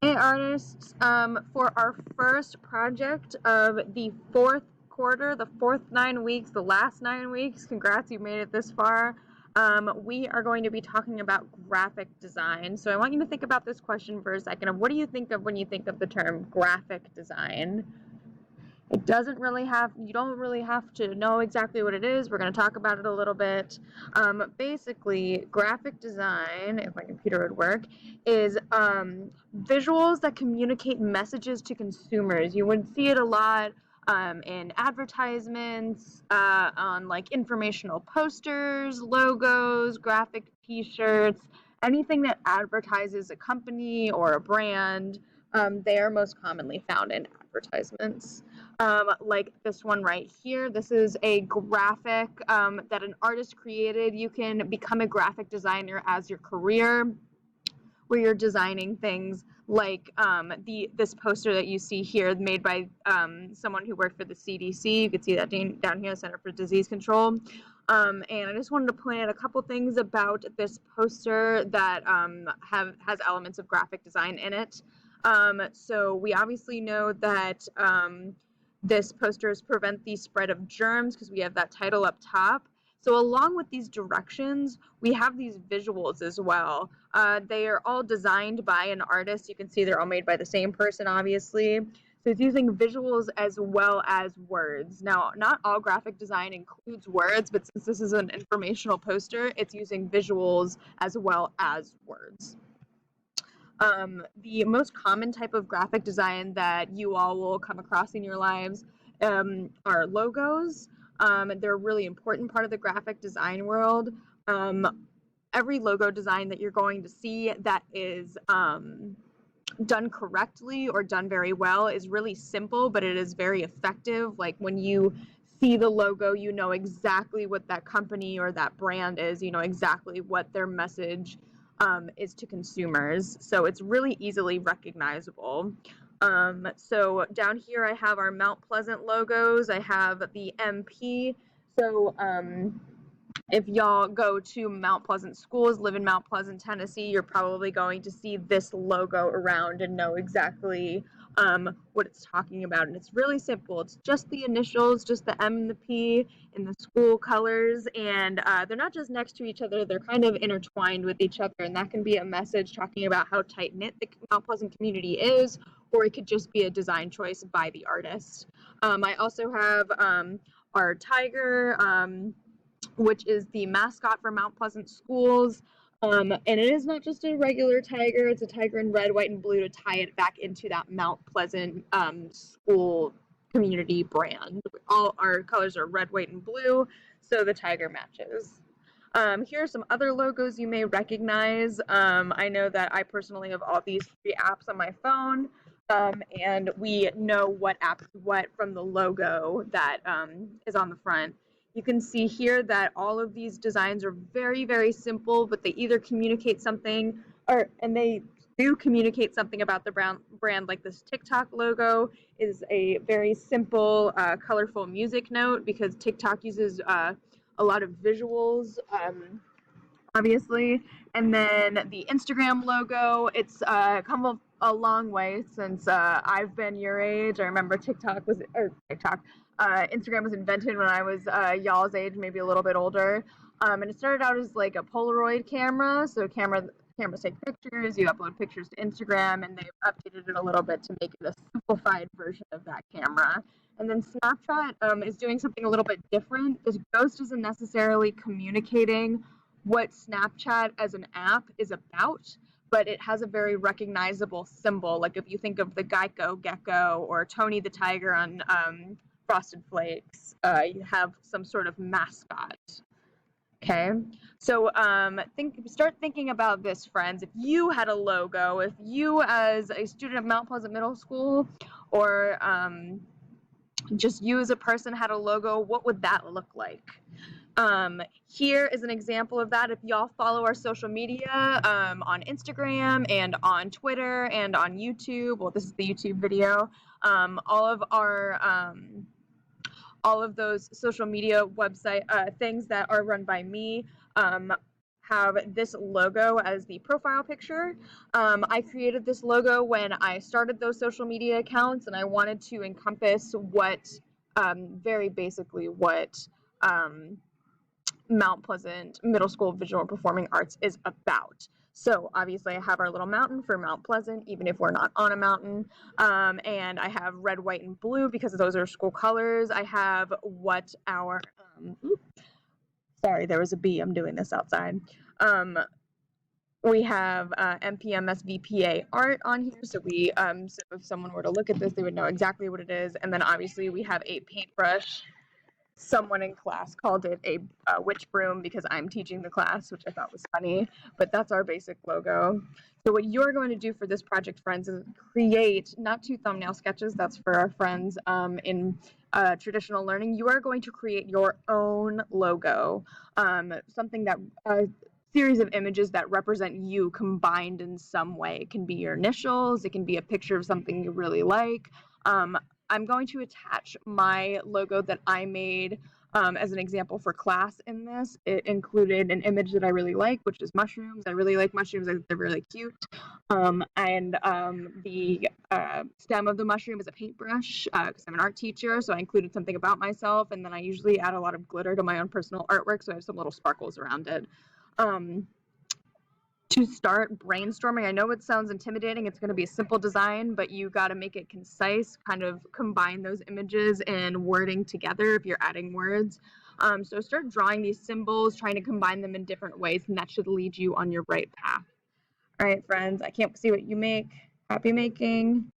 Hey artists, for our first project of the fourth quarter, the fourth 9 weeks, the last 9 weeks, congrats, you made it this far. We are going to be talking about graphic design. So I want you to think about this question for a second of what do you think of when you think of the term graphic design? It doesn't really have, you don't really have to know exactly what it is. We're going to talk about it a little bit. Basically, graphic design, if my computer would work, is visuals that communicate messages to consumers. You would see it a lot in advertisements, on like informational posters, logos, graphic t-shirts, anything that advertises a company or a brand. They are most commonly found in advertisements. Like this one right here. This is a graphic that an artist created. You can become a graphic designer as your career, where you're designing things like this poster that you see here, made by someone who worked for the CDC. You can see that down here, Center for Disease Control. And I just wanted to point out a couple things about this poster that has elements of graphic design in it. So we obviously know that this poster is prevent the spread of germs because we have that title up top. So along with these directions, we have these visuals as well. They are all designed by an artist. You can see they're all made by the same person, obviously. So it's using visuals as well as words. Now, not all graphic design includes words, but since this is an informational poster, it's using visuals as well as words. The most common type of graphic design that you all will come across in your lives are logos. They're a really important part of the graphic design world. Every logo design that you're going to see that is done correctly or done very well is really simple, but it is very effective. Like when you see the logo, you know exactly what that company or that brand is, you know exactly what their message is to consumers. So it's really easily recognizable. So down here I have our Mount Pleasant logos. I have the MP. So if y'all go to Mount Pleasant schools, live in Mount Pleasant, Tennessee, you're probably going to see this logo around and know exactly what it's talking about. And it's really simple. It's just the initials, just the M and the P in the school colors. And they're not just next to each other, they're kind of intertwined with each other. And that can be a message talking about how tight-knit the Mount Pleasant community is, or it could just be a design choice by the artist. I also have our tiger, which is the mascot for Mount Pleasant schools. And it is not just a regular tiger, it's a tiger in red, white, and blue to tie it back into that Mount Pleasant school community brand. All our colors are red, white, and blue, so the tiger matches. Here are some other logos you may recognize. I know that I personally have all these 3 apps on my phone, and we know what app is what from the logo that is on the front. You can see here that all of these designs are very, very simple, but they either communicate something and they do communicate something about the brand. Like this TikTok logo is a very simple, colorful music note because TikTok uses a lot of visuals, obviously. And then the Instagram logo, it's come a long way since I've been your age. I remember Instagram was invented when I was y'all's age, maybe a little bit older. And it started out as like a Polaroid camera. So cameras take pictures, you upload pictures to Instagram, and they've updated it a little bit to make it a simplified version of that camera. And then Snapchat is doing something a little bit different. This Ghost isn't necessarily communicating what Snapchat as an app is about, but it has a very recognizable symbol. Like if you think of the Geico gecko or Tony the tiger on Frosted Flakes, you have some sort of mascot. Okay, so start thinking about this, friends. If you had a logo, if you as a student of Mount Pleasant Middle School, or just you as a person had a logo, what would that look like? Here is an example of that. If y'all follow our social media on Instagram and on Twitter and on YouTube, well, this is the YouTube video, all of those social media website things that are run by me have this logo as the profile picture. I created this logo when I started those social media accounts, and I wanted to encompass what, very basically, what Mount Pleasant Middle School Visual and Performing Arts is about. So obviously I have our little mountain for Mount Pleasant, even if we're not on a mountain. And I have red, white, and blue because those are school colors. I have what our, sorry, there was a bee. I'm doing this outside. We have MPMS VPA art on here, so so if someone were to look at this, they would know exactly what it is. And then obviously we have a paintbrush. Someone in class called it a witch broom because I'm teaching the class, which I thought was funny, but that's our basic logo. So what you're going to do for this project, friends, is create not 2 thumbnail sketches, that's for our friends in traditional learning. You are going to create your own logo, something that series of images that represent you combined in some way. It can be your initials, it can be a picture of something you really like. I'm going to attach my logo that I made as an example for class in this. It included an image that I really like, which is mushrooms. I really like mushrooms. I think they're really cute. The stem of the mushroom is a paintbrush because I'm an art teacher, so I included something about myself, and then I usually add a lot of glitter to my own personal artwork, so I have some little sparkles around it. To start brainstorming, I know it sounds intimidating. It's going to be a simple design, but you got to make it concise, kind of combine those images and wording together if you're adding words. So start drawing these symbols, trying to combine them in different ways, and that should lead you on your right path. All right, friends, I can't see what you make. Happy making.